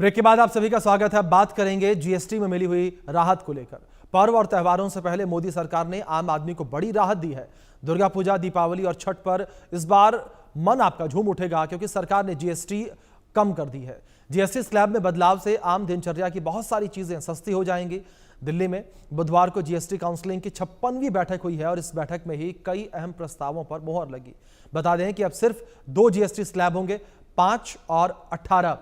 Break के बाद आप सभी का स्वागत है। बात करेंगे जीएसटी में मिली हुई राहत को लेकर। पर्व और त्योहारों से पहले मोदी सरकार ने आम आदमी को बड़ी राहत दी है। दुर्गा पूजा, दीपावली और छठ पर इस बार मन आपका झूम उठेगा क्योंकि सरकार ने जीएसटी कम कर दी है। जीएसटी स्लैब में बदलाव से आम दिनचर्या की बहुत सारी चीजें सस्ती हो जाएंगी। दिल्ली में बुधवार को जीएसटी काउंसिलिंग की 56वीं बैठक हुई है और इस बैठक में ही कई अहम प्रस्तावों पर मुहर लगी। बता दें कि अब सिर्फ 2 जीएसटी स्लैब होंगे, 5 और 18,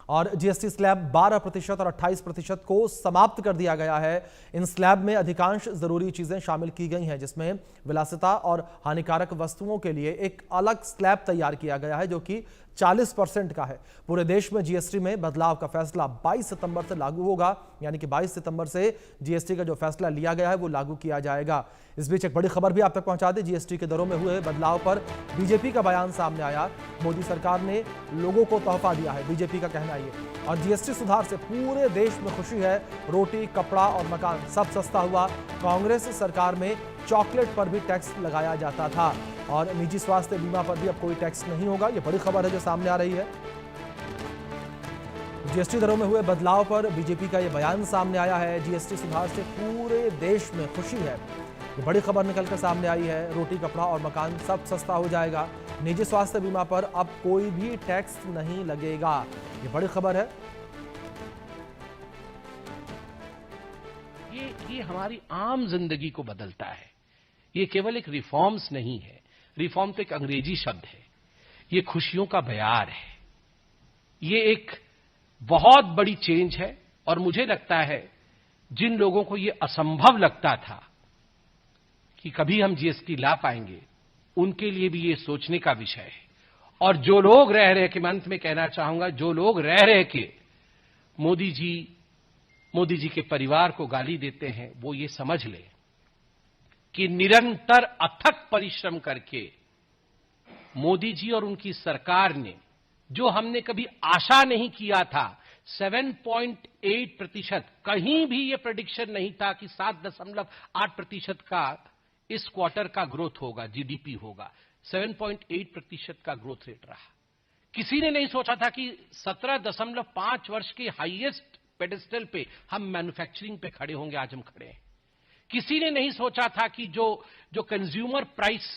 और जीएसटी स्लैब 12% और 28% को समाप्त कर दिया गया है। इन स्लैब में अधिकांश जरूरी चीजें शामिल की गई हैं, जिसमें विलासिता और हानिकारक वस्तुओं के लिए एक अलग स्लैब तैयार किया गया है जो कि 40% का है। पूरे देश में जीएसटी में बदलाव का फैसला 22 सितंबर से लागू होगा, यानी कि 22 सितंबर से जीएसटी का जो फैसला लिया गया है वो लागू किया जाएगा। इस बीच एक बड़ी खबर भी आप तक पहुंचा दें। जीएसटी के दरों में हुए बदलाव पर बीजेपी का बयान सामने आया। मोदी सरकार ने लोगों को तोहफा दिया है, बीजेपी का कहना है ये। और जीएसटी सुधार से पूरे देश में खुशी है। रोटी, कपड़ा और मकान सब सस्ता हुआ। कांग्रेस सरकार में चॉकलेट पर भी टैक्स लगाया जाता था और निजी स्वास्थ्य बीमा पर भी अब कोई टैक्स नहीं होगा। यह बड़ी खबर है जो सामने आ रही है। जीएसटी दरों में हुए बदलाव पर बीजेपी का यह बयान सामने आया है। जीएसटी सुधार से पूरे देश में खुशी है, ये बड़ी खबर निकलकर सामने आई है। रोटी, कपड़ा और मकान सब सस्ता हो जाएगा। निजी स्वास्थ्य बीमा पर अब कोई भी टैक्स नहीं लगेगा। ये बड़ी खबर है। ये हमारी आम जिंदगी को बदलता है। ये केवल एक रिफॉर्म्स नहीं है। रिफॉर्म तो एक अंग्रेजी शब्द है। ये खुशियों का बयार है। ये एक बहुत बड़ी चेंज है और मुझे लगता है जिन लोगों को ये असंभव लगता था कि कभी हम जीएसटी ला पाएंगे, उनके लिए भी ये सोचने का विषय है। और जो लोग रह रहे के, मैं अंत में कहना चाहूंगा, जो लोग रह रहे के मोदी जी के परिवार को गाली देते हैं, वो ये समझ ले कि निरंतर अथक परिश्रम करके मोदी जी और उनकी सरकार ने, जो हमने कभी आशा नहीं किया था, 7.8%, कहीं भी ये प्रेडिक्शन नहीं था कि 7.8% का इस क्वार्टर का ग्रोथ होगा, जीडीपी होगा। 7.8% का ग्रोथ रेट रहा। किसी ने नहीं सोचा था कि 17.5 वर्ष के हाईएस्ट पेडेस्टल पे हम मैन्युफैक्चरिंग पे खड़े होंगे। आज हम खड़े हैं। किसी ने नहीं सोचा था कि जो कंज्यूमर प्राइस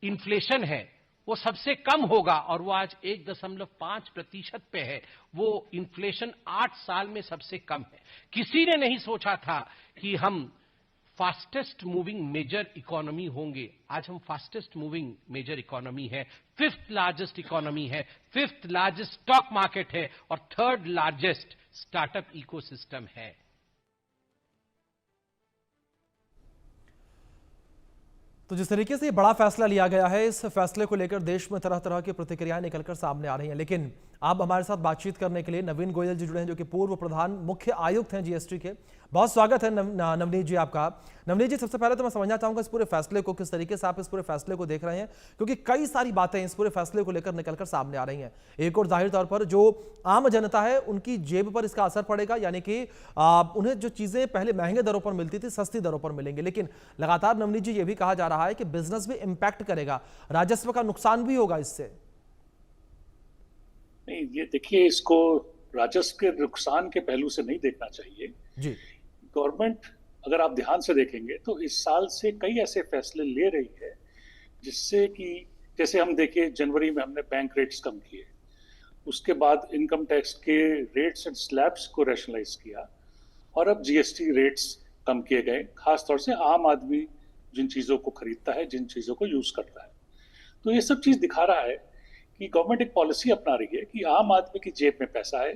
इन्फ्लेशन है वो सबसे कम होगा और वो आज 1.5% पे है। वो इन्फ्लेशन 8 साल में सबसे कम है। किसी ने नहीं सोचा था कि हम फास्टेस्ट मूविंग मेजर इकोनॉमी होंगे। आज हम फास्टेस्ट मूविंग मेजर इकोनॉमी है, 5th लार्जेस्ट इकोनॉमी है, 5th लार्जेस्ट स्टॉक मार्केट है और 3rd लार्जेस्ट स्टार्टअप इकोसिस्टम है। तो जिस तरीके से ये बड़ा फैसला लिया गया है, इस फैसले को लेकर देश में तरह तरह की प्रतिक्रियाएं निकलकर सामने आ रही हैं। लेकिन अब हमारे साथ बातचीत करने के लिए नवीन गोयल जी जुड़े हैं, जो कि पूर्व प्रधान मुख्य आयुक्त हैं जीएसटी के। बहुत स्वागत है नवनीत जी आपका। नवनीत जी, सबसे पहले तो मैं समझना चाहूंगा इस पूरे फैसले को, किस तरीके से आप इस पूरे फैसले को देख रहे हैं, क्योंकि कई सारी बातें इस पूरे फैसले को लेकर निकलकर सामने आ रही हैं। एक और जाहिर तौर पर जो आम जनता है उनकी जेब पर इसका असर पड़ेगा, यानी कि उन्हें जो चीजें पहले महंगे दरों पर मिलती थी सस्ती दरों पर मिलेंगी। लेकिन लगातार नवनीत जी ये भी कहा जा रहा है कि बिजनेस भी इंपैक्ट करेगा, राजस्व का नुकसान भी होगा इससे। नहीं, ये देखिए, इसको राजस्व के नुकसान के पहलू से नहीं देखना चाहिए जी। गवर्नमेंट, अगर आप ध्यान से देखेंगे तो इस साल से कई ऐसे फैसले ले रही है जिससे कि, जैसे हम देखिए, जनवरी में हमने बैंक रेट्स कम किए, उसके बाद इनकम टैक्स के रेट्स एंड स्लैब्स को रैशनलाइज किया और अब जीएसटी रेट्स कम किए गए, खासतौर से आम आदमी जिन चीजों को खरीदता है, जिन चीजों को यूज करता है। तो ये सब चीज दिखा रहा है कि गवर्नमेंट एक पॉलिसी अपना रही है कि आम आदमी की जेब में पैसा है,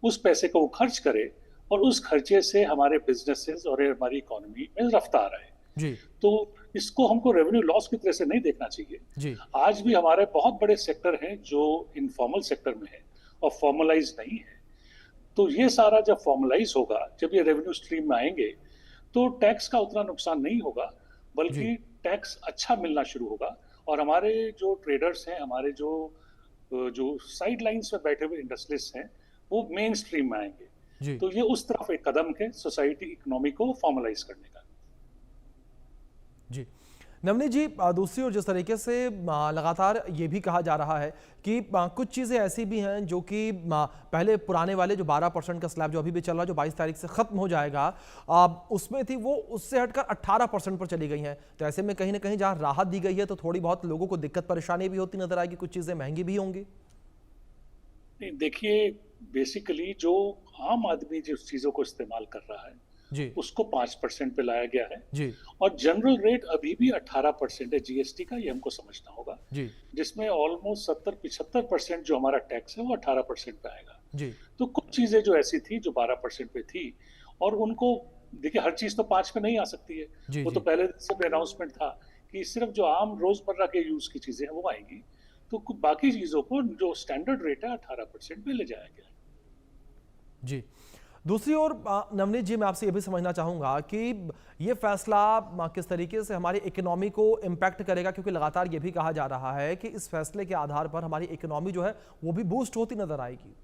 उस पैसे को वो खर्च करे और उस खर्चे से हमारे बिजनेसेस और हमारी इकोनॉमी में रफ्तार है जी। तो इसको हमको रेवेन्यू लॉस की तरह से नहीं देखना चाहिए जी। आज भी हमारे बहुत बड़े सेक्टर हैं जो इनफॉर्मल सेक्टर में है और फॉर्मलाइज नहीं है। तो ये सारा जब फॉर्मलाइज होगा, जब ये रेवेन्यू स्ट्रीम में आएंगे, तो टैक्स का उतना नुकसान नहीं होगा, बल्कि टैक्स अच्छा मिलना शुरू होगा और हमारे जो ट्रेडर्स हैं, हमारे जो साइड लाइंस में बैठे हुए इंडस्ट्रियलिस्ट हैं, वो मेन स्ट्रीम में आएंगे। तो ये उस तरफ एक कदम है सोसाइटी इकोनॉमी को फॉर्मलाइज करने का। जी। नवनीत जी, दूसरी ओर जिस तरीके से लगातार ये भी कहा जा रहा है कि कुछ चीज़ें ऐसी भी हैं जो कि पहले पुराने वाले जो 12% का स्लैब जो अभी भी चल रहा है, जो 22 तारीख से ख़त्म हो जाएगा, उसमें थी, वो उससे हटकर 18% पर चली गई हैं। तो ऐसे में कहीं ना कहीं जहां राहत दी गई है तो थोड़ी बहुत लोगों को दिक्कत परेशानी भी होती नजर आएगी, कुछ चीज़ें महंगी भी होंगी। नहीं, देखिए, बेसिकली जो आम आदमी जिस चीजों को इस्तेमाल कर रहा है जी उसको 5% पे लाया गया है। जी और जनरल रेट अभी भी 18% है जीएसटी का, ये हमको समझना होगा। जी जिसमें ऑलमोस्ट 70-75% जो हमारा टैक्स है वो 18% पे आएगा। जी तो कुछ चीजें जो ऐसी थी जो 12% पे थी, और उनको देखिए, हर चीज तो 5 पे नहीं आ सकती है। जी वो जी तो पहले से अनाउंसमेंट था कि सिर्फ जो आम रोजमर्रा के यूज की चीजें हैं वो आएंगी। तो बाकी चीजों को जो स्टैंडर्ड रेट है 18% पे ले जाया गया है। जी। दूसरी ओर नवनीत जी, मैं आपसे ये भी समझना चाहूँगा कि ये फैसला किस तरीके से हमारी इकोनॉमी को इम्पैक्ट करेगा, क्योंकि लगातार ये भी कहा जा रहा है कि इस फैसले के आधार पर हमारी इकोनॉमी जो है वो भी बूस्ट होती नजर आएगी।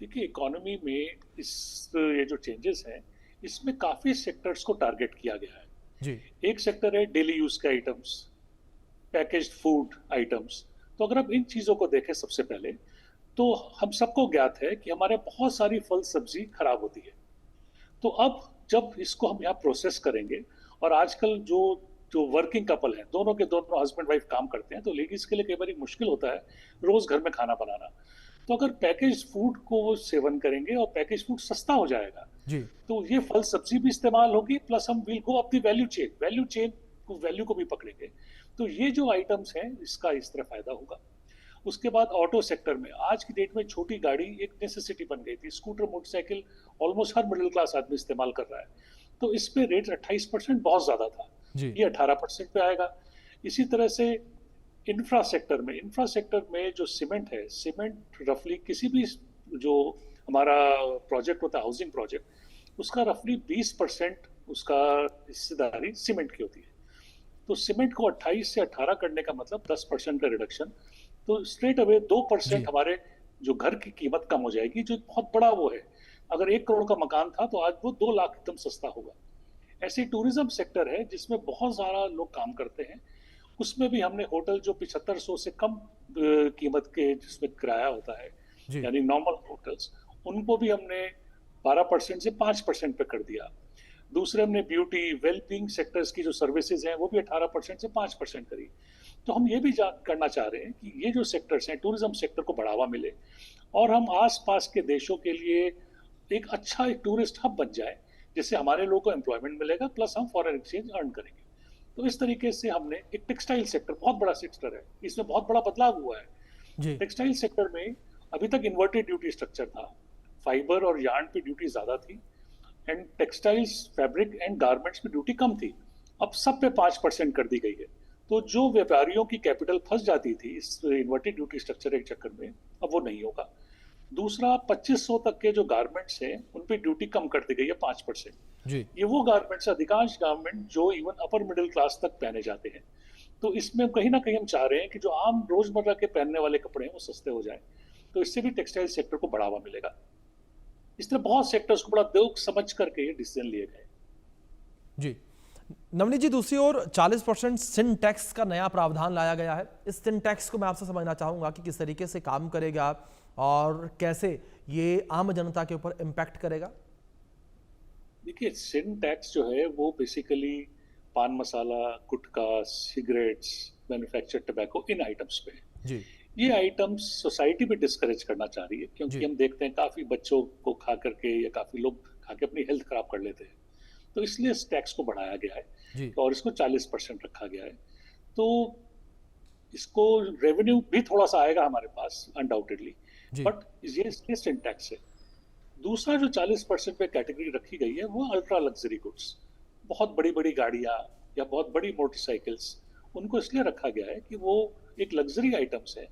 देखिए, इकोनॉमी में ये जो चेंजेस हैं, इसमें काफी सेक्टर्स को टारगेट किया गया है। जी एक सेक्टर है डेली यूज के आइटम्स, पैकेज्ड फूड आइटम्स। तो अगर आप इन चीजों को देखें सबसे पहले, तो हम सबको ज्ञात है कि हमारे बहुत सारी फल सब्जी खराब होती है। तो अब जब इसको हम यहाँ प्रोसेस करेंगे, और आजकल जो जो वर्किंग कपल हैं, दोनों के दोनों हस्बैंड वाइफ काम करते हैं, तो लेडीज के लिए कई बार मुश्किल होता है रोज घर में खाना बनाना। तो अगर पैकेज फूड को वो सेवन करेंगे और पैकेज फूड सस्ता हो जाएगा, जी तो ये फल सब्जी भी इस्तेमाल होगी, प्लस हम will go up the value chain को, वैल्यू को भी पकड़ेंगे। तो ये जो आइटम्स हैं, इसका इस तरह फायदा होगा। उसके बाद ऑटो सेक्टर में आज की डेट में छोटी गाड़ी एक नेसेसिटी बन गई थी। स्कूटर, मोटरसाइकिल ऑलमोस्ट हर मिडिल क्लास आदमी इस्तेमाल कर रहा है। तो इस पे रेट 28% बहुत ज्यादा था, जी ये 18% पे आएगा। इसी तरह से इंफ्रास्ट्रक्चर में जो सीमेंट है, सीमेंट रफली किसी भी जो हमारा प्रोजेक्ट होता है, हाउसिंग प्रोजेक्ट, उसका रफली 20% उसका हिस्सेदारी सीमेंट की होती है। तो सीमेंट को 28 से 18 करने का मतलब 10% का रिडक्शन। तो स्ट्रेट अवे 2% जी हमारे जो घर की कीमत कम हो जाएगी, जो बहुत बड़ा वो है। अगर 1 करोड़ का मकान था तो आज वो 2 लाख एकदम सस्ता होगा। ऐसे टूरिज्म सेक्टर है जिसमें बहुत सारा लोग काम करते हैं, उसमें भी हमने होटल जो 7500 से कम कीमत के जिसमें किराया होता है, जी यानी नॉर्मल होटल्स, उनको भी हमने 12% से 5% पे कर दिया। दूसरे हमने ब्यूटी वेलबींग सेक्टर्स की जो सर्विसेज हैं वो भी 18% से 5% करी। तो हम ये भी करना चाह रहे हैं कि ये जो सेक्टर्स हैं, टूरिज्म सेक्टर को बढ़ावा मिले, और हम आसपास के देशों के लिए एक अच्छा एक टूरिस्ट हब बन जाए, जिससे हमारे लोगों को एम्प्लॉयमेंट मिलेगा, प्लस हम फॉरेन एक्सचेंज अर्न करेंगे। तो इस तरीके से हमने एक टेक्सटाइल सेक्टर, बहुत बड़ा सेक्टर है, इसमें बहुत बड़ा बदलाव हुआ है। जी टेक्सटाइल सेक्टर में अभी तक इन्वर्टेड ड्यूटी स्ट्रक्चर था, फाइबर और यार्न पे ड्यूटी ज्यादा थी, and textiles, fabric and garments पे ड्यूटी कम थी। अब सब पे 5% कर दी गई है। तो जो व्यापारियों की कैपिटल फंस जाती थी इस इन्वर्टेड ड्यूटी स्ट्रक्चर के चक्कर में, अब वो नहीं होगा। दूसरा, 2500 तक के जो गारमेंट्स हैं उन पे ड्यूटी कम कर दी गई है 5%। जी ये वो गारमेंट्स, अधिकांश गारमेंट जो इवन अपर मिडिल क्लास तक पहने जाते हैं। तो इसमें कहीं ना कहीं हम चाह रहे हैं कि जो आम रोजमर्रा के पहनने वाले कपड़े हैं वो सस्ते हो जाए। तो इससे भी टेक्सटाइल सेक्टर को बढ़ावा मिलेगा। इस तरह बहुत सेक्टर्स को बड़ा देख समझ करके ये डिसीजन लिए गए। जी नवनीत जी, दूसरी ओर 40% सिन टैक्स का नया प्रावधान लाया गया है। इस सिन टैक्स को मैं आपसे समझना चाहूंगा कि किस तरीके से काम करेगा और कैसे ये आम जनता के ऊपर इम्पैक्ट करेगा। देखिए, सिन टैक्स जो है वो बेसिकली पान मसाला, गुटखा, सिगरेट्स, मैन्युफैक्चर्ड टबैको, इन आइटम्स पे है। जी ये आइटम्स सोसाइटी भी डिस्करेज करना चाह रही है, क्योंकि जी हम देखते हैं काफी बच्चों को खा करके या काफी लोग खा के अपनी हेल्थ खराब कर लेते हैं। तो इसलिए इस टैक्स को बढ़ाया गया है जी और इसको 40% रखा गया है। तो इसको रेवेन्यू भी थोड़ा सा आएगा हमारे पास अनडाउटेडली, जी बट ये सिन टैक्स है। दूसरा जो 40% पे कैटेगरी रखी गई है वो अल्ट्रा लग्जरी गुड्स, बहुत बड़ी बड़ी गाड़ियां या बहुत बड़ी मोटरसाइकिल्स, उनको इसलिए रखा गया है कि वो एक लग्जरी आइटम्स है।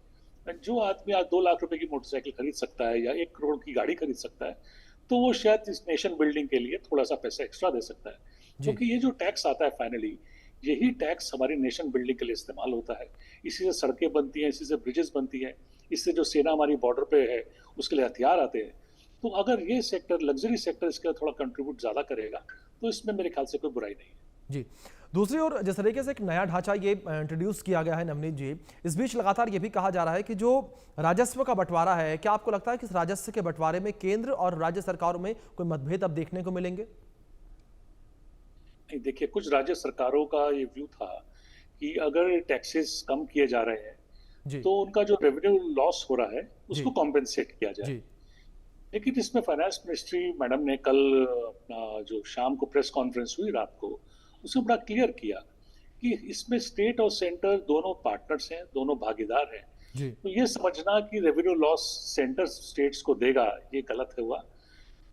जो आदमी आज 2 लाख रुपए की मोटरसाइकिल खरीद सकता है या 1 करोड़ की गाड़ी खरीद सकता है, तो वो शायद इस नेशन बिल्डिंग के लिए थोड़ा सा पैसा एक्स्ट्रा दे सकता है। जी क्योंकि ये जो टैक्स आता है फाइनली, यही टैक्स हमारी नेशन बिल्डिंग के लिए इस्तेमाल होता है। इसी से सड़कें बनती हैं, इसी से ब्रिजेस बनती हैं, इससे जो सेना हमारी बॉर्डर पे है उसके लिए हथियार आते हैं। तो अगर ये सेक्टर, लग्जरी सेक्टर, इसके थोड़ा कंट्रीब्यूट ज्यादा करेगा, तो इसमें मेरे ख्याल से कोई बुराई नहीं है। जी दूसरी ओर जिस तरीके से एक नया ढांचा ये इंट्रोड्यूस किया गया है नवनीत जी, इस बीच लगातार ये भी कहा जा रहा है कि जो राजस्व का बंटवारा है, क्या आपको लगता है कि इस राजस्व के बंटवारे में केंद्र और राज्य सरकारों में कोई मतभेद अब देखने को मिलेंगे? नहीं, देखिए, कुछ राज्य सरकारों का ये व्यू था कि अगर टैक्सेस कम किए जा रहे हैं जी तो उनका जो रेवेन्यू लॉस हो रहा है जी उसको कॉम्पेंसेट किया जाए। जी लेकिन इसमें फाइनेंस मिनिस्ट्री मैडम ने कल अपना जो शाम को प्रेस कॉन्फ्रेंस हुई रात को, उसमें बड़ा क्लियर किया कि इसमें स्टेट और सेंटर दोनों पार्टनर्स हैं, दोनों भागीदार हैं। जी तो ये समझना कि रेवेन्यू लॉस सेंटर स्टेट्स को देगा, ये गलत हुआ।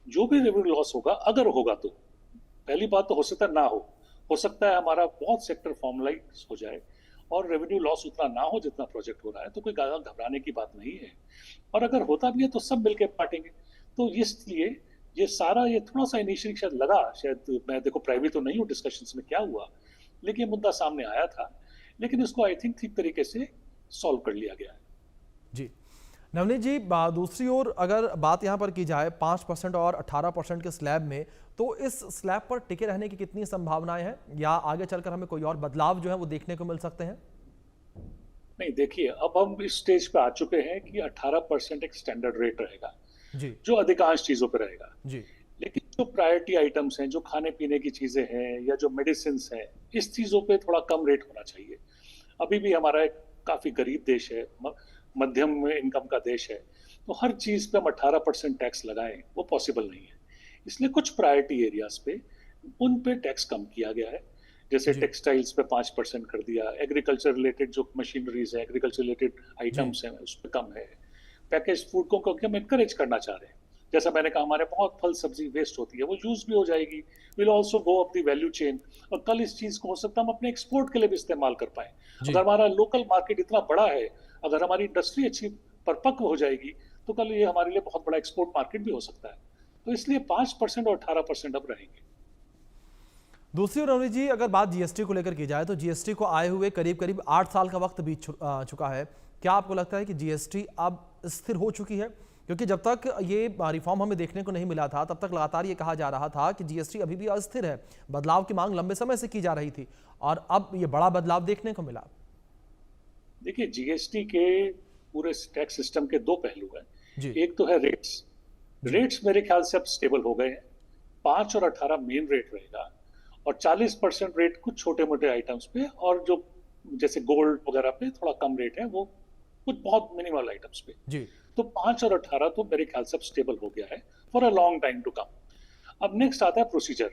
जो भी रेवेन्यू लॉस होगा, अगर होगा तो पहली बात तो हो सकता है ना हो सकता है हमारा बहुत सेक्टर फॉर्मलाइज हो जाए और रेवेन्यू लॉस उतना ना हो जितना प्रोजेक्ट हो रहा है, तो कोई ज्यादा घबराने की बात नहीं है। और अगर होता भी है तो सब मिलकर बांटेंगे। तो इसलिए ये सारा, ये थोड़ा सा इनिशियली शायद लगा, शायद मैं देखो प्राइवेट तो नहीं हूँ डिस्कशंस में क्या हुआ, लेकिन मुद्दा सामने आया था, लेकिन इसको आई थिंक ठीक तरीके से सॉल्व कर लिया गया है। जी नवनीत जी, दूसरी ओर अगर बात यहाँ पर की जाए 5% और 18% के स्लैब में, तो इस स्लैब पर टिके रहने की कितनी संभावनाएं हैं, या आगे चलकर हमें कोई और बदलाव जो है वो देखने को मिल सकते हैं? नहीं, देखिए, अब हम इस स्टेज पे आ चुके हैं कि 18% एक स्टैंडर्ड रेट रहेगा जी जो अधिकांश चीजों पे रहेगा। जी लेकिन जो प्रायोरिटी आइटम्स हैं, जो खाने पीने की चीजें हैं या जो मेडिसिन हैं, इस चीजों पे थोड़ा कम रेट होना चाहिए। अभी भी हमारा एक काफी गरीब देश है, मध्यम इनकम का देश है, तो हर चीज पे हम 18% टैक्स लगाएं वो पॉसिबल नहीं है। इसलिए कुछ प्रायोरिटी एरियाज पे उन पे टैक्स कम किया गया है, जैसे जी टेक्सटाइल्स पे 5% कर दिया, एग्रीकल्चर रिलेटेड जो मशीनरीज है, एग्रीकल्चर रिलेटेड आइटम्स हैं उस पर कम है। पैकेज फूड को क्योंकि हम इनकरेज करना चाह रहे हैं, जैसा मैंने कहा हमारे बहुत फल सब्जी वेस्ट होती है, वो यूज भी हो जाएगी, will also go up the value chain, और कल इस चीज को हो सकता है हम अपने एक्सपोर्ट के लिए भी इस्तेमाल कर पाए। जी अगर हमारा लोकल मार्केट इतना बड़ा है, अगर हमारी इंडस्ट्री अच्छी परिपक्व हो जाएगी, तो कल ये हमारे लिए बहुत बड़ा एक्सपोर्ट मार्केट भी हो सकता है। तो इसलिए 5% और 18% अब रहेंगे। दूसरी ओर नवनीत जी, अगर बात जीएसटी को लेकर की जाए, तो जीएसटी को आए हुए करीब करीब 8 साल का वक्त बीत चुका है। क्या आपको लगता है कि जीएसटी अब स्थिर हो चुकी है? क्योंकि जब तक ये रिफॉर्म हमें देखने को नहीं मिला था, तब तक लगातार ये कहा जा रहा था कि जीएसटी अभी भी अस्थिर है, बदलाव की मांग लंबे समय से की जा रही थी, और अब ये बड़ा बदलाव देखने को मिला। देखिए, जीएसटी के पूरे टैक्स सिस्टम के दो पहलू हैं। जी एक तो है रेट्स। जी रेट्स मेरे ख्याल से अब स्टेबल हो गए हैं। 5 और 18 मेन रेट रहेगा, और 40% रेट कुछ छोटे मोटे आइटम्स पे, और जो जैसे गोल्ड वगैरह पे थोड़ा कम रेट है, वो कुछ बहुत मिनिमल आइटम्स पे। जी तो 5 और 18 तो मेरे ख्याल से अब स्टेबल हो गया है for a long time to come. अब नेक्स्ट आता है प्रोसीजर।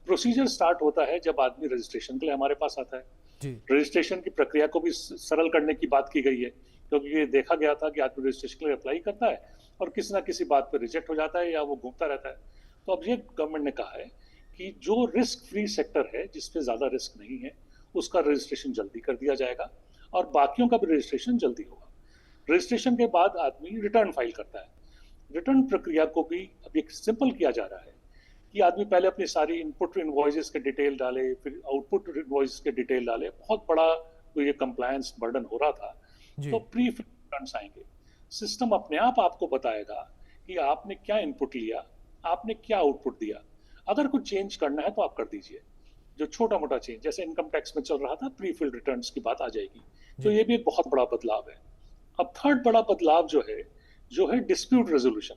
प्रोसीजर स्टार्ट होता है जब आदमी रजिस्ट्रेशन के लिए हमारे पास आता है। जी रजिस्ट्रेशन की प्रक्रिया को भी सरल करने की बात की गई है, क्योंकि ये देखा गया था कि आदमी रजिस्ट्रेशन के लिए अप्लाई करता है और किसी ना किसी बात पर रिजेक्ट हो जाता है या वो घूमता रहता है। तो अब ये गवर्नमेंट ने कहा है कि जो रिस्क फ्री सेक्टर है, जिसपे ज्यादा रिस्क नहीं है, उसका रजिस्ट्रेशन जल्दी कर दिया जाएगा, और बाकियों का भी रजिस्ट्रेशन जल्दी होगा। रजिस्ट्रेशन के बाद आदमी रिटर्न फाइल करता है। रिटर्न प्रक्रिया को भी अब एक सिंपल किया जा रहा है कि आदमी पहले अपनी सारी इनपुट इनवॉइसेस के डिटेल डाले, फिर आउटपुट इनवॉइसेस के डिटेल डाले। बहुत बड़ा तो ये कंप्लायंस बर्डन हो रहा था। जी तो प्री फिल रिटर्न्स आएंगे, सिस्टम अपने आप आपको बताएगा कि आपने क्या इनपुट लिया, आपने क्या आउटपुट दिया। अगर कुछ चेंज करना है तो आप कर दीजिए, जो छोटा मोटा चेंज जैसे इनकम टैक्स में चल रहा था, प्री फिल रिटर्न्स की बात आ जाएगी। तो ये भी एक बहुत बड़ा बदलाव है। अब थर्ड बड़ा बदलाव जो है डिस्प्यूट रेजोल्यूशन।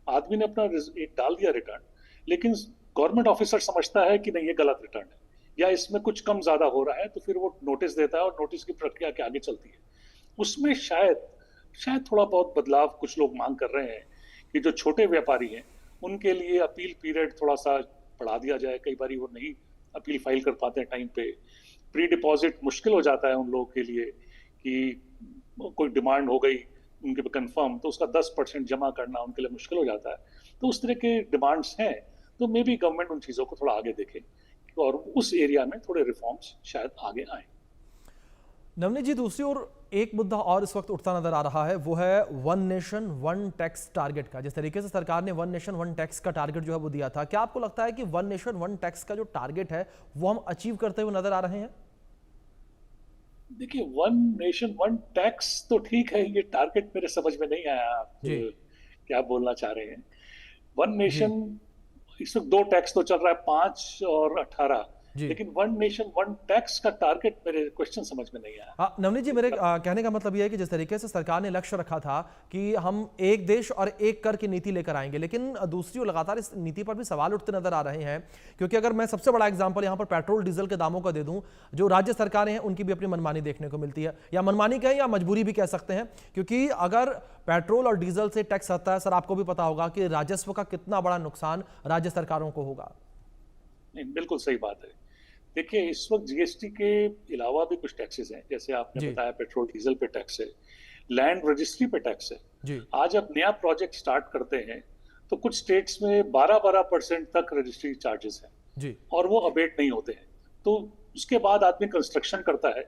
आदमी ने अपना एक डाल दिया रिटर्न, लेकिन गवर्नमेंट ऑफिसर समझता है कि नहीं ये गलत रिटर्न है, या इसमें कुछ कम ज्यादा हो रहा है, तो फिर वो नोटिस देता है और नोटिस की प्रक्रिया के आगे चलती है। उसमें शायद थोड़ा बहुत बदलाव कुछ लोग मांग कर रहे हैं कि जो छोटे व्यापारी हैं उनके लिए अपील पीरियड थोड़ा सा बढ़ा दिया जाए। कई बार वो नहीं अपील फाइल कर पाते हैं टाइम पे। प्री डिपॉजिट मुश्किल हो जाता है उन लोगों के लिए कि कोई डिमांड हो गई उनके पे कंफर्म, तो उसका 10% जमा करना उनके लिए मुश्किल हो जाता है। तो उस तरह के डिमांड्स हैं, तो मे बी गवर्नमेंट उन चीजों को थोड़ा आगे देखे और उस एरिया में थोड़े रिफॉर्म्स शायद आगे आए। नवनीत जी, दूसरी ओर एक मुद्दा और इस वक्त उठता नजर आ रहा है, वो है one nation one tax target का। जिस तरीके से सरकार ने वन नेशन वन टैक्स का टारगेट जो है वो दिया था, क्या आपको लगता है कि वन नेशन वन टैक्स का जो टारगेट है वो हम अचीव करते हुए नजर आ रहे हैं? देखिए, वन नेशन वन टैक्स तो ठीक है, ये टारगेट मेरे समझ में नहीं आया आप क्या बोलना चाह रहे हैं। वन नेशन, इस वक्त दो टैक्स तो चल रहा है, 5 और 18। लेकिन वन नेशन वन टैक्स का टारगेट मेरे क्वेश्चन समझ में नहीं आया। नवनीत जी, मेरे कहने का मतलब यह है कि जिस तरीके से सरकार ने लक्ष्य रखा था कि हम एक देश और एक कर की नीति लेकर आएंगे, लेकिन दूसरी ओर लगातार इस नीति पर भी सवाल उठते नजर आ रहे हैं। क्योंकि अगर मैं सबसे बड़ा एग्जाम्पल यहाँ पर पेट्रोल डीजल के दामों का दे दूं, जो राज्य सरकारें हैं उनकी भी अपनी मनमानी देखने को मिलती है, या मनमानी कहें या मजबूरी भी कह सकते हैं। क्योंकि अगर पेट्रोल और डीजल से टैक्स आता है, सर आपको भी पता होगा कि राजस्व का कितना बड़ा नुकसान राज्य सरकारों को होगा। नहीं, बिल्कुल सही बात है। देखिए, इस वक्त जीएसटी के अलावा भी कुछ टैक्सेस हैं, जैसे आपने बताया पेट्रोल डीजल पे टैक्स है, लैंड रजिस्ट्री पे टैक्स है। आज अब नया प्रोजेक्ट स्टार्ट करते हैं तो कुछ स्टेट्स में 12% तक रजिस्ट्री चार्जेस हैं और वो अबेट नहीं होते हैं। तो उसके बाद आदमी कंस्ट्रक्शन करता है,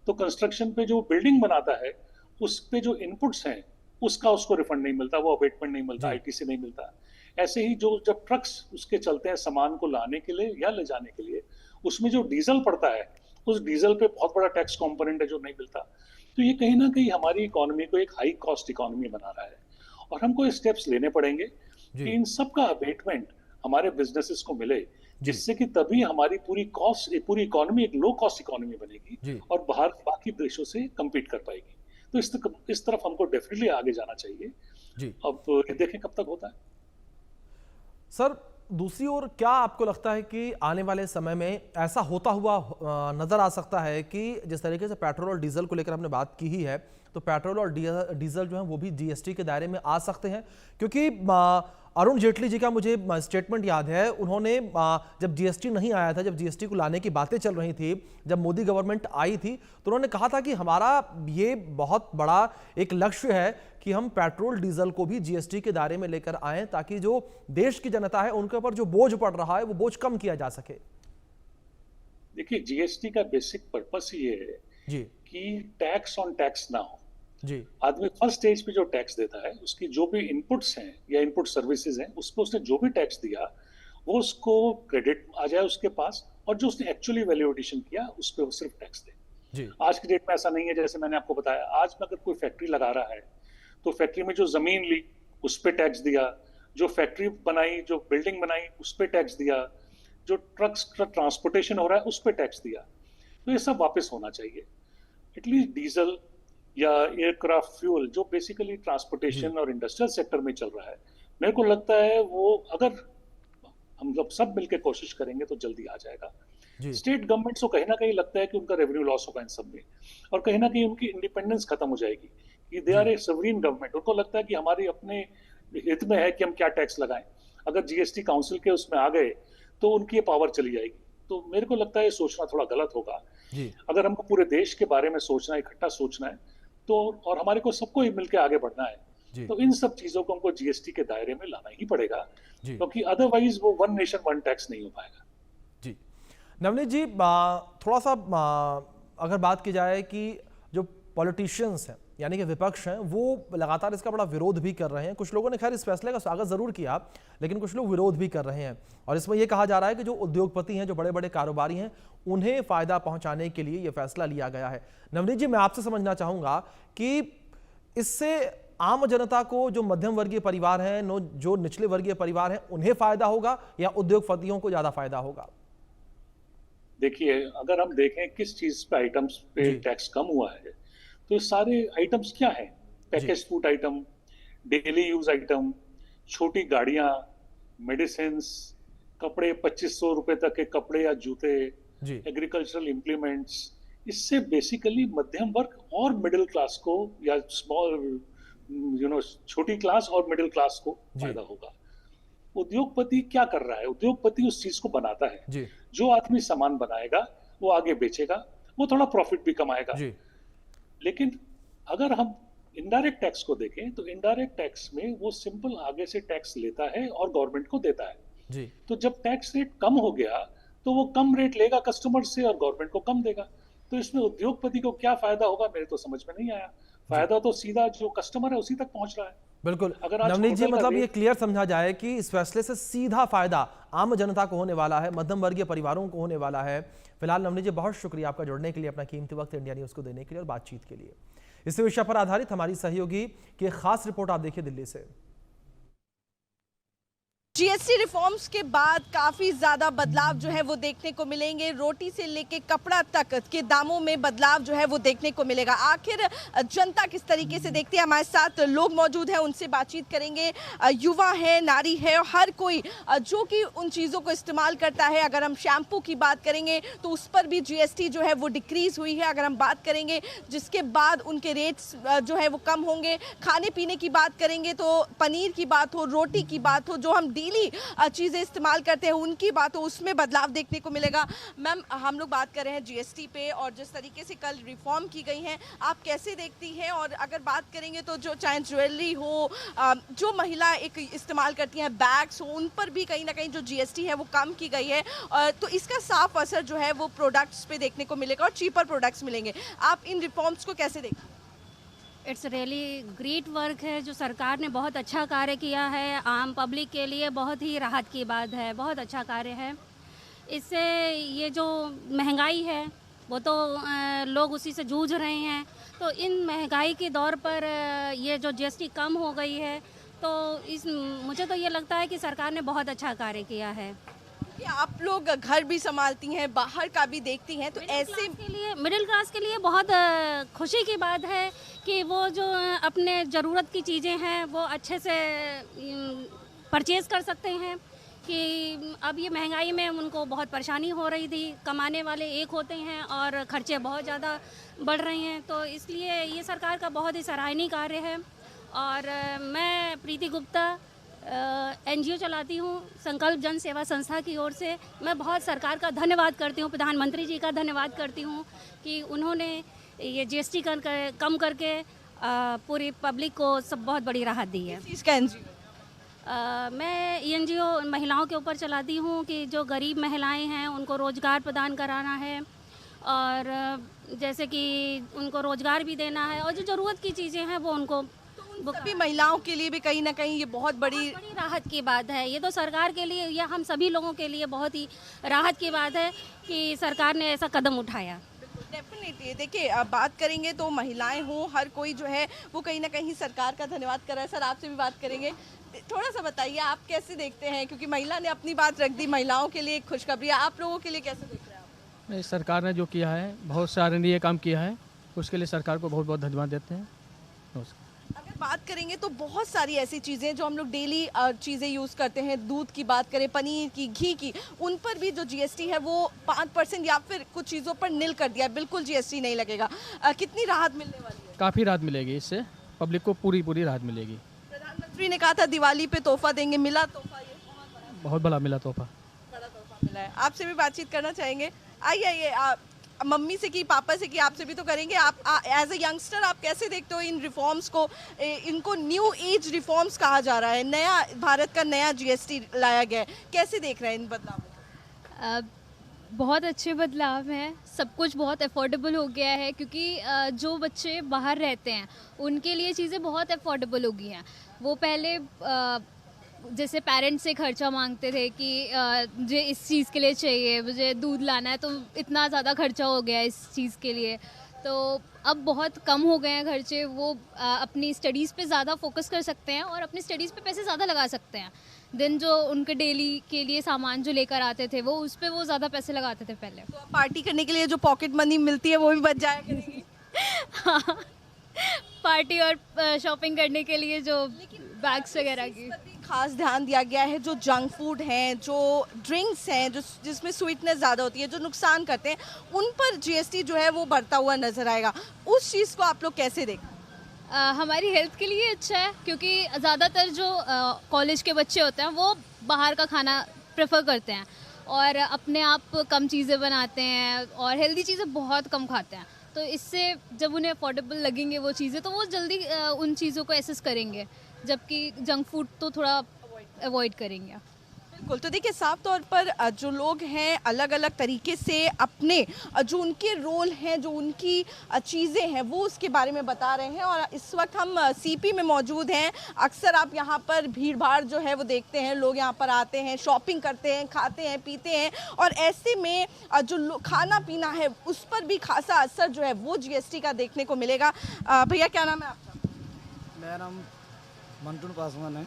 तो कंस्ट्रक्शन पे जो बिल्डिंग बनाता है उस पे जो इनपुट्स हैं उसका उसको रिफंड नहीं मिलता, वो अबेटमेंट नहीं मिलता, आईटीसी नहीं मिलता। ऐसे ही जो जब ट्रक्स उसके चलते हैं सामान को लाने के लिए या ले जाने के लिए, उसमें जो डीजल पड़ता है उस डीजल पे बहुत बड़ा टैक्स कंपोनेंट है जो नहीं मिलता। तो ये कहीं ना कहीं हमारी इकोनॉमी को एक हाई कॉस्ट इकोनॉमी बना रहा है और हमको स्टेप्स लेने पड़ेंगे कि इन सब का अबेटमेंट हमारे बिजनेसेस को मिले, जिससे कि तभी हमारी पूरी इकोनॉमी एक लो कॉस्ट इकोनॉमी बनेगी और बाहर बाकी देशों से कम्पीट कर पाएगी। तो इस तरफ हमको डेफिनेटली आगे जाना चाहिए। अब देखें कब तक होता है। सर, दूसरी ओर क्या आपको लगता है कि आने वाले समय में ऐसा होता हुआ नजर आ सकता है कि जिस तरीके से पेट्रोल और डीजल को लेकर हमने बात की ही है, तो पेट्रोल और डीजल जो है वो भी जीएसटी के दायरे में आ सकते हैं? क्योंकि अरुण जेटली जी का मुझे स्टेटमेंट याद है, उन्होंने जब जीएसटी नहीं आया था, जब जीएसटी को लाने की बातें चल रही थी, जब मोदी गवर्नमेंट आई थी, तो उन्होंने कहा था कि हमारा ये बहुत बड़ा एक लक्ष्य है कि हम पेट्रोल डीजल को भी जीएसटी के दायरे में लेकर आए, ताकि जो देश की जनता है उनके ऊपर जो बोझ पड़ रहा है वो बोझ कम किया जा सके। देखिए, जीएसटी का बेसिक पर्पस ये है कि टैक्स ऑन टैक्स ना हो। आदमी फर्स्ट स्टेज पे जो टैक्स देता है उसकी जो भी इनपुट्स हैं या इनपुट सर्विसेज हैं उस पर उसने जो भी टैक्स दिया वो उसको क्रेडिट आ जाए उसके पास, और जो उसने एक्चुअली वैल्यू एडिशन किया उस पर वो सिर्फ टैक्स दे। आज की डेट में ऐसा नहीं है। जैसे मैंने आपको बताया, आज में अगर कोई फैक्ट्री लगा रहा है तो फैक्ट्री में जो जमीन ली उस पर टैक्स दिया, जो फैक्ट्री बनाई, जो बिल्डिंग बनाई उस पर टैक्स दिया, जो ट्रक्स का ट्रांसपोर्टेशन हो रहा है उस पर टैक्स दिया। तो ये सब वापस होना चाहिए। एटलीस्ट डीजल या एयरक्राफ्ट फ्यूल जो बेसिकली ट्रांसपोर्टेशन और इंडस्ट्रियल सेक्टर में चल रहा है, मेरे को लगता है वो अगर हम लोग सब मिलकर कोशिश करेंगे तो जल्दी आ जाएगा। स्टेट गवर्नमेंट्स को कहीं ना कहीं लगता है कि उनका रेवेन्यू लॉस होगा इन सब में, और कहीं ना कहीं उनकी इंडिपेंडेंस खत्म हो जाएगी कि दे आर ए सवरीन गवर्नमेंट। उनको लगता है कि हमारे अपने हित में है कि हम क्या टैक्स लगाएं। अगर जीएसटी काउंसिल के उसमें आ गए तो उनकी पावर चली जाएगी। तो मेरे को लगता है ये सोचना थोड़ा गलत होगा। अगर हमको पूरे देश के बारे में सोचना है, इकट्ठा सोचना है, तो और हमारे को सबको ही मिलकर आगे बढ़ना है, तो इन सब चीजों को हमको जीएसटी के दायरे में लाना ही पड़ेगा, क्योंकि अदरवाइज वो वन नेशन वन टैक्स नहीं हो पाएगा। जी नवनीत जी, थोड़ा सा अगर बात की जाए कि जो पॉलिटिशियंस हैं यानी कि विपक्ष हैं वो लगातार इसका बड़ा विरोध भी कर रहे हैं। कुछ लोगों ने खैर इस फैसले का स्वागत जरूर किया, लेकिन कुछ लोग विरोध भी कर रहे हैं, और इसमें यह कहा जा रहा है कि जो उद्योगपति हैं, जो बड़े बड़े कारोबारी हैं, उन्हें फायदा पहुंचाने के लिए यह फैसला लिया गया है। नवनीत जी, मैं आपसे समझना चाहूंगा कि इससे आम जनता को, जो मध्यम वर्गीय परिवार हैं, जो निचले वर्गीय परिवार हैं, उन्हें फायदा होगा या उद्योगपतियों को ज्यादा फायदा होगा? देखिए, अगर हम देखें किस चीज पे आइटम्स पे टैक्स कम हुआ है, तो सारे आइटम्स क्या हैं? Package food item, daily use item, छोटी गाड़ियां, मेडिसिन, कपड़े, 2500 रुपए तक के कपड़े या जूते, एग्रीकल्चरल इंप्लीमेंट्स। इससे बेसिकली मध्यम वर्ग और मिडिल क्लास को या स्मॉल छोटी क्लास और मिडिल क्लास को फायदा होगा। उद्योगपति क्या कर रहा है? उद्योगपति उस चीज को बनाता है। जो आदमी सामान बनाएगा वो आगे बेचेगा, वो थोड़ा प्रॉफिट भी कमाएगा। लेकिन अगर हम इनडायरेक्ट टैक्स को देखें तो इनडायरेक्ट टैक्स में वो सिंपल आगे से टैक्स लेता है और गवर्नमेंट को देता है। तो जब टैक्स रेट कम हो गया तो वो कम रेट लेगा कस्टमर से और गवर्नमेंट को कम देगा। तो इसमें उद्योगपति को क्या फायदा होगा, मेरे तो समझ में नहीं आया। फायदा तो सीधा जो कस्टमर है उसी तक पहुंच रहा है। बिल्कुल नवनीत जी, मतलब ये क्लियर समझा जाए कि इस फैसले से सीधा फायदा आम जनता को होने वाला है, मध्यम वर्गीय परिवारों को होने वाला है। फिलहाल नवनीत जी, बहुत शुक्रिया आपका जुड़ने के लिए, अपना कीमती वक्त इंडिया न्यूज को देने के लिए और बातचीत के लिए। इस विषय पर आधारित हमारी सहयोगी की खास रिपोर्ट आप देखिए दिल्ली से। जीएसटी रिफॉर्म्स के बाद काफ़ी ज़्यादा बदलाव जो है वो देखने को मिलेंगे। रोटी से लेके कपड़ा तक के दामों में बदलाव जो है वो देखने को मिलेगा। आखिर जनता किस तरीके से देखती है, हमारे साथ लोग मौजूद हैं, उनसे बातचीत करेंगे। युवा है, नारी है, हर कोई जो कि उन चीज़ों को इस्तेमाल करता है। अगर हम शैम्पू की बात करेंगे तो उस पर भी जीएसटी जो है वो डिक्रीज़ हुई है। अगर हम बात करेंगे जिसके बाद उनके रेट्स जो है वो कम होंगे। खाने पीने की बात करेंगे तो पनीर की बात हो, रोटी की बात हो, जो हम डेली चीज़ें इस्तेमाल करते हैं उनकी बात हो, उसमें बदलाव देखने को मिलेगा। मैम, हम लोग बात कर रहे हैं जीएसटी पे और जिस तरीके से कल रिफॉर्म की गई हैं, आप कैसे देखती हैं? और अगर बात करेंगे तो जो चाहे ज्वेलरी हो, जो महिला एक इस्तेमाल करती हैं, बैग्स हो, उन पर भी कहीं ना कहीं जो जीएसटी है वो कम की गई है। तो इसका साफ असर जो है वो प्रोडक्ट्स पे देखने को मिलेगा और चीपर प्रोडक्ट्स मिलेंगे। आप इन रिफॉर्म्स को कैसे देखते हैं? इट्स रियली ग्रेट वर्क है जो सरकार ने बहुत अच्छा कार्य किया है। आम पब्लिक के लिए बहुत ही राहत की बात है, बहुत अच्छा कार्य है। इससे ये जो महंगाई है वो तो लोग उसी से जूझ रहे हैं। तो इन महंगाई के दौर पर ये जो जीएसटी कम हो गई है तो मुझे तो ये लगता है कि सरकार ने बहुत अच्छा कार्य किया है। आप लोग घर भी संभालती हैं, बाहर का भी देखती हैं, तो ऐसे मिडिल क्लास के लिए बहुत खुशी की बात है कि वो जो अपने ज़रूरत की चीज़ें हैं वो अच्छे से परचेज़ कर सकते हैं। कि अब ये महंगाई में उनको बहुत परेशानी हो रही थी, कमाने वाले एक होते हैं और खर्चे बहुत ज़्यादा बढ़ रहे हैं। तो इसलिए ये सरकार का बहुत ही सराहनीय कार्य है। और मैं प्रीति गुप्ता एनजीओ चलाती हूँ संकल्प जन सेवा संस्था की ओर से। मैं बहुत सरकार का धन्यवाद करती हूँ, प्रधानमंत्री जी का धन्यवाद करती हूँ कि उन्होंने ये जीएसटी कम करके पूरी पब्लिक को सब बहुत बड़ी राहत दी है। इसका एनजीओ मैं एनजीओ महिलाओं के ऊपर चलाती हूँ कि जो गरीब महिलाएं हैं उनको रोज़गार प्रदान कराना है और जैसे कि उनको रोज़गार भी देना है और जो ज़रूरत की चीज़ें हैं वो उनको सभी महिलाओं के लिए भी कहीं ना कहीं ये बहुत बड़ी राहत की बात है। ये तो सरकार के लिए या हम सभी लोगों के लिए बहुत ही राहत की बात है कि सरकार ने ऐसा कदम उठाया। डेफिनेटली देखिए, अब बात करेंगे तो महिलाएं हों, हर कोई जो है वो कहीं ना कहीं सरकार का धन्यवाद कर रहा है। सर, आपसे भी बात करेंगे, थोड़ा सा बताइए आप कैसे देखते हैं, क्योंकि महिला ने अपनी बात रख दी, महिलाओं के लिए एक खुशखबरी, आप लोगों के लिए कैसे देख रहे हैं आप? सरकार ने जो किया है बहुत सराहनीय काम किया है, उसके लिए सरकार को बहुत बहुत धन्यवाद देते हैं। अगर बात करेंगे तो बहुत सारी ऐसी चीज़ें जो हम लोग डेली चीज़ें यूज़ करते हैं, दूध की बात करें, पनीर की, घी की, उन पर भी जो जीएसटी है वो 5% या फिर कुछ चीज़ों पर नील कर दिया, बिल्कुल जीएसटी नहीं लगेगा। कितनी राहत मिलने वाली है? काफ़ी राहत मिलेगी, इससे पब्लिक को पूरी राहत मिलेगी। प्रधानमंत्री ने कहा था दिवाली पे तोहफा देंगे, मिला तोहफा? ये बहुत बड़ा मिला तोहफा, बड़ा तोहफा मिला है। आपसे भी बातचीत करना चाहेंगे, आइए मम्मी से की, पापा से की, आपसे भी तो करेंगे। आप एज ए यंगस्टर आप कैसे देखते हो इन रिफॉर्म्स को? इनको न्यू एज रिफॉर्म्स कहा जा रहा है, नया भारत का नया जीएसटी लाया गया है, कैसे देख रहे हैं इन बदलावों? बहुत अच्छे बदलाव हैं, सब कुछ बहुत अफोर्डेबल हो गया है क्योंकि जो बच्चे बाहर रहते हैं उनके लिए चीज़ें बहुत अफोर्डेबल हो गई हैं। वो पहले जैसे पेरेंट्स से खर्चा मांगते थे कि मुझे इस चीज़ के लिए चाहिए, मुझे दूध लाना है, तो इतना ज़्यादा खर्चा हो गया इस चीज़ के लिए। तो अब बहुत कम हो गए हैं खर्चे, वो अपनी स्टडीज़ पे ज़्यादा फोकस कर सकते हैं और अपनी स्टडीज़ पे पैसे ज़्यादा लगा सकते हैं। दिन जो उनके डेली के लिए सामान जो लेकर आते थे वो उस पर वो ज़्यादा पैसे लगाते थे पहले। तो पार्टी करने के लिए जो पॉकेट मनी मिलती है वो भी बच जाया करेगी। हाँ, पार्टी और शॉपिंग करने के लिए जो बैग्स वगैरह की खास ध्यान दिया गया है। जो जंक फूड हैं, जो ड्रिंक्स हैं, जो जिसमें स्वीटनेस ज़्यादा होती है, जो नुकसान करते हैं, उन पर जीएसटी जो है वो बढ़ता हुआ नजर आएगा। उस चीज़ को आप लोग कैसे देखते हैं? हमारी हेल्थ के लिए अच्छा है क्योंकि ज़्यादातर जो कॉलेज के बच्चे होते हैं वो बाहर का खाना प्रेफर करते हैं और अपने आप कम चीज़ें बनाते हैं और हेल्दी चीज़ें बहुत कम खाते हैं। तो इससे जब उन्हें अफोर्डेबल लगेंगे वो चीज़ें तो वो जल्दी उन चीज़ों को एसेस करेंगे, जबकि जंक फूड तो थोड़ा अवॉइड करेंगे। बिल्कुल, तो देखिए साफ तौर पर जो लोग हैं अलग अलग तरीके से अपने जो उनके रोल हैं, जो उनकी चीज़ें हैं वो उसके बारे में बता रहे हैं। और इस वक्त हम सीपी में मौजूद हैं। अक्सर आप यहाँ पर भीड़ भाड़ जो है वो देखते हैं, लोग यहाँ पर आते हैं, शॉपिंग करते हैं, खाते हैं, पीते हैं और ऐसे में जो खाना पीना है उस पर भी खासा असर जो है वो जीएसटी का देखने को मिलेगा। भैया क्या नाम है आपका? मेरा नाम मंटू पासवान है।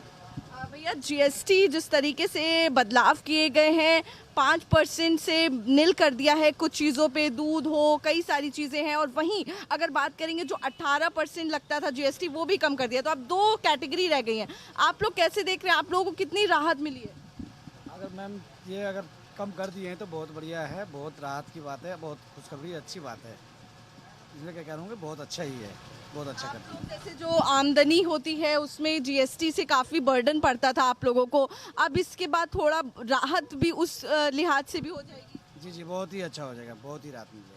भैया जीएसटी जिस तरीके से बदलाव किए गए हैं, 5% से नील कर दिया है कुछ चीज़ों पे, दूध हो, कई सारी चीज़ें हैं, और वहीं अगर बात करेंगे जो 18% लगता था जीएसटी वो भी कम कर दिया, तो अब 2 कैटेगरी रह गई हैं। आप लोग कैसे देख रहे हैं, आप लोगों को कितनी राहत मिली है? अगर मैम ये अगर कम कर दिए हैं तो बहुत बढ़िया है, बहुत राहत की बात है, बहुत खुशखबरी अच्छी बात है। इसलिए क्या कह रहा हूँ कि बहुत अच्छा ही है, बहुत अच्छा कर दिया। जैसे जो आमदनी होती है उसमें जीएसटी से काफ़ी बर्डन पड़ता था आप लोगों को, अब इसके बाद थोड़ा राहत भी उस लिहाज से भी हो जाएगी। जी जी, बहुत ही अच्छा हो जाएगा, बहुत ही राहत मिल जाएगा।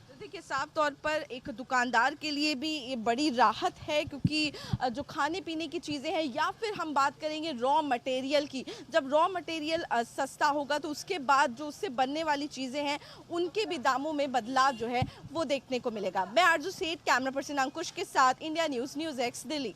तो देखिए साफ तौर पर एक दुकानदार के लिए भी ये बड़ी राहत है, क्योंकि जो खाने पीने की चीज़ें हैं, या फिर हम बात करेंगे रॉ मटेरियल की, जब रॉ मटेरियल सस्ता होगा तो उसके बाद जो उससे बनने वाली चीज़ें हैं उनके भी दामों में बदलाव जो है वो देखने को मिलेगा। मैं आरजू सेठ, कैमरा पर्सन अंकुश के साथ, India news, news x, Delhi.